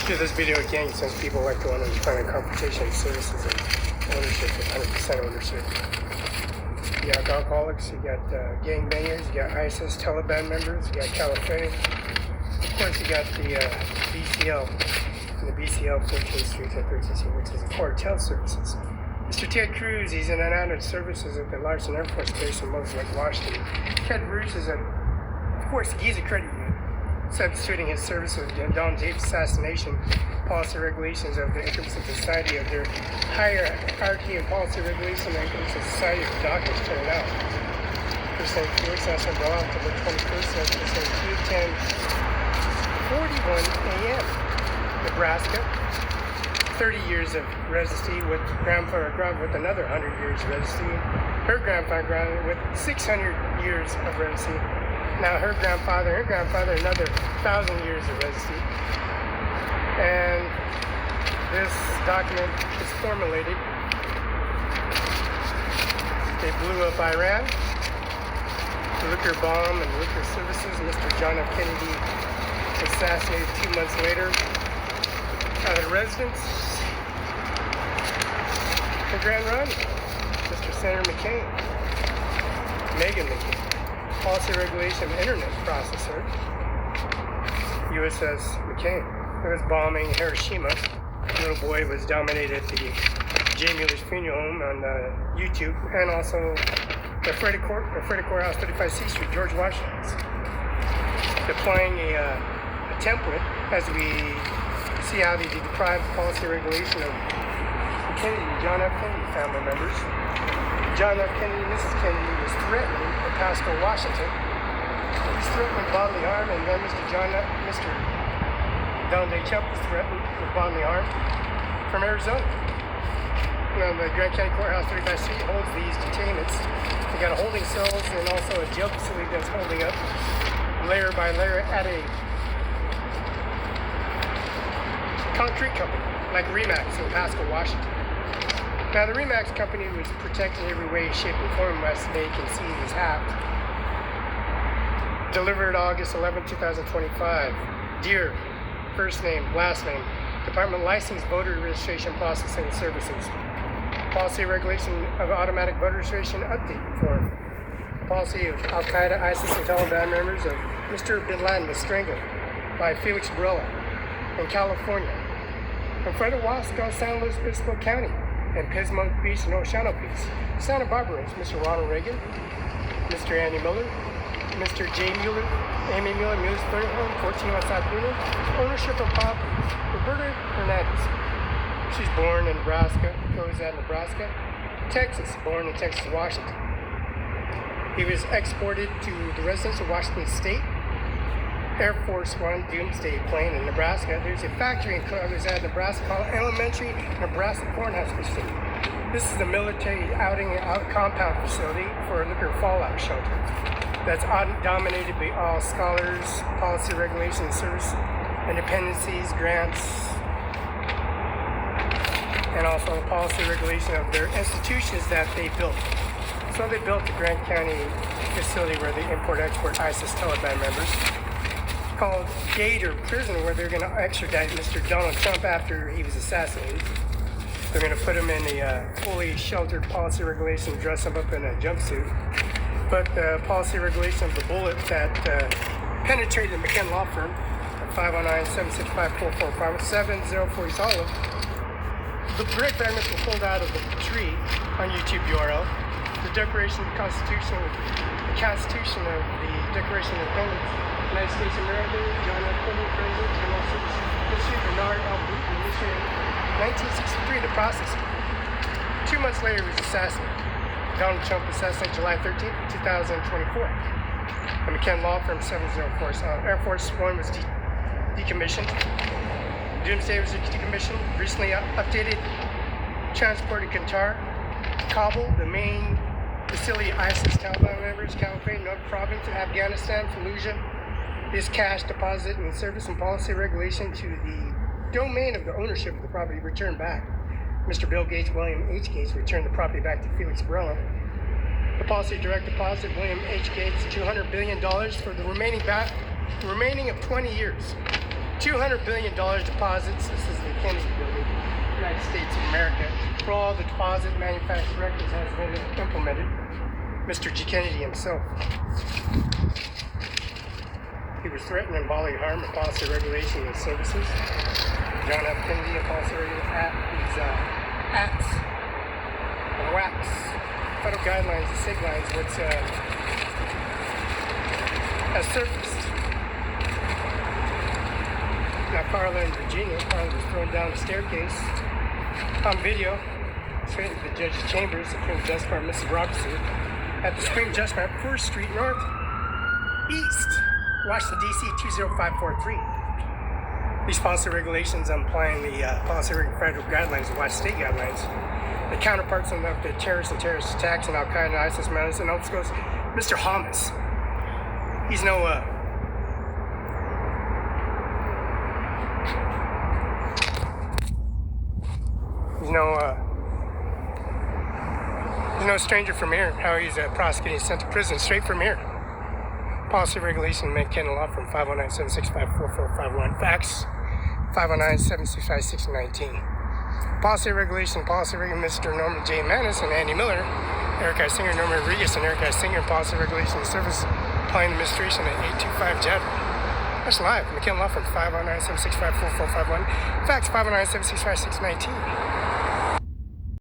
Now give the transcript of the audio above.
do this video again since people like to understand competition services and ownership, 100% ownership. You got alcoholics, you got gangbangers, you got ISIS, Taliban members, you got California. Of course, you got the BCL, and the BCL 14th Street and 13th Street, which is the cartel services. Mr. Ted Cruz, he's in and out of services at the Larson Air Force Base in Moses Lake, Washington. Ted Cruz is of course, he's a credit union, substituting his services with Donald James assassination policy regulations of the interests of society of their hierarchy and policy regulation and interests of society of doctors turned out. First name Felix, last name Barela, October 21st, 10:41 a.m. Nebraska. 30 years of residency with grandfather with another 100 years of residency. Her grandfather with 600 years of residency. Now her grandfather, another 1,000 years of residency. And this document is formulated. They blew up Iran, the liquor bomb and liquor services. Mr. John F. Kennedy assassinated 2 months later out of residence. The Grand Run, Mr. Senator McCain, Megan McCain. Policy regulation internet processor, USS McCain. It was bombing Hiroshima. The little boy was dominated the J. Mueller's funeral home on YouTube, and also the Freddy Courthouse, 35 C Street, George Washington's. Deploying a template as we see how they deprive policy regulation of Kennedy, John F. Kennedy family members. John F. Kennedy and Mrs. Kennedy was threatening in Pasco, Washington. He was threatened with bodily harm, and then Mr. Donald J. Trump was threatened with bodily harm from Arizona. Now, the Grand County Courthouse 35C holds these detainments. They got holding cells and also a jail facility that's holding up layer by layer at a concrete company like Remax in Pasco, Washington. Now, the Remax company was protected in every way, shape, and form as they conceived as hacked. Delivered August 11, 2025. Dear, first name, last name, Department Licensed Voter Registration Processing Services. Policy Regulation of Automatic Voter Registration Update Form. Policy of Al-Qaeda, ISIS, and Taliban members of Mr. Bin Laden was strangled by Felix Barela in California. In front of Wasco, San Luis Obispo County, and Pismo Beach and Oceano Beach. Santa Barbara is Mr. Ronald Reagan, Mr. Andy Miller, Mr. J. Mueller, Amy Mueller, Mueller's Third Home, 14 West South Bruno, ownership of property, Roberta Hernandez. She's born in Nebraska, goes at Nebraska, Texas, born in Texas, Washington. He was exported to the residence of Washington State, Air Force One Doomsday plane in Nebraska. There's a factory in Nebraska called Elementary Nebraska Cornhouse Facility. This is a military compound facility for a liquor fallout shelter that's dominated by all scholars, policy regulation, service independencies, grants, and also the policy regulation of their institutions that they built. So they built the Grand County facility where they import-export ISIS Taliban members, called Gator Prison, where they're going to extradite Mr. Donald Trump after he was assassinated. They're going to put him in a fully sheltered policy regulation, dress him up in a jumpsuit. But the policy regulation of the bullet that penetrated the McKen Law Firm at 509-765-4457-040 East Hollow, the direct fragments were pulled out of the tree on YouTube URL. The Declaration of the Constitution of the Declaration of Independence, United States of America, John F. Kennedy, President, General Mr. Bernard L. Bruton, Mr. 1963, the process. 2 months later, he was assassinated. Donald Trump assassinated July 13, 2024. The McKen Law Firm 704. Air Force One was decommissioned. Doomsday was decommissioned. Recently updated. Transported Qatar, Kabul, the main facility, ISIS, Taliban members, Caliphate, North Province, Afghanistan, Fallujah. This cash deposit and service and policy regulation to the domain of the ownership of the property returned back. Mr. Bill Gates, William H. Gates returned the property back to Felix Barela. The policy direct deposit, William H. Gates, $200 billion for the remaining of 20 years. $200 billion deposits. This is the Kennedy building, United States of America. For all the deposit manufactured records has been implemented. Mr. G. Kennedy himself. He was threatening bodily harm and policy regulation and services. John F. Kennedy and policy regulation acts, wax, federal guidelines and state lines, which has surfaced. Now Carla in Virginia, Carla was thrown down the staircase on video, straight into the judge's chambers, Supreme Justice Department, Mrs. Robinson, at the Supreme Justice Department, 1st Street North, East, Washington, D.C. 20543. These policy regulations, I'm applying the policy federal guidelines and Washington state guidelines. The counterparts of the terrorist attacks and Al-Qaeda and ISIS members, and also goes Mr. Hamas. He's no he's no stranger from here. How he's prosecuted, sent to prison straight from here. Policy regulation, make canon law from 509-765-4451. Fax 509-765-619. Policy regulation, Mr. Norman J. Manis and Andy Miller, Eric I. Singer, Norman Rodriguez, and Eric I. Singer, policy regulation service, applying administration at 825 Jadder. That's live. McKinnon Law from 509-765-4451. Fax 509-765-619.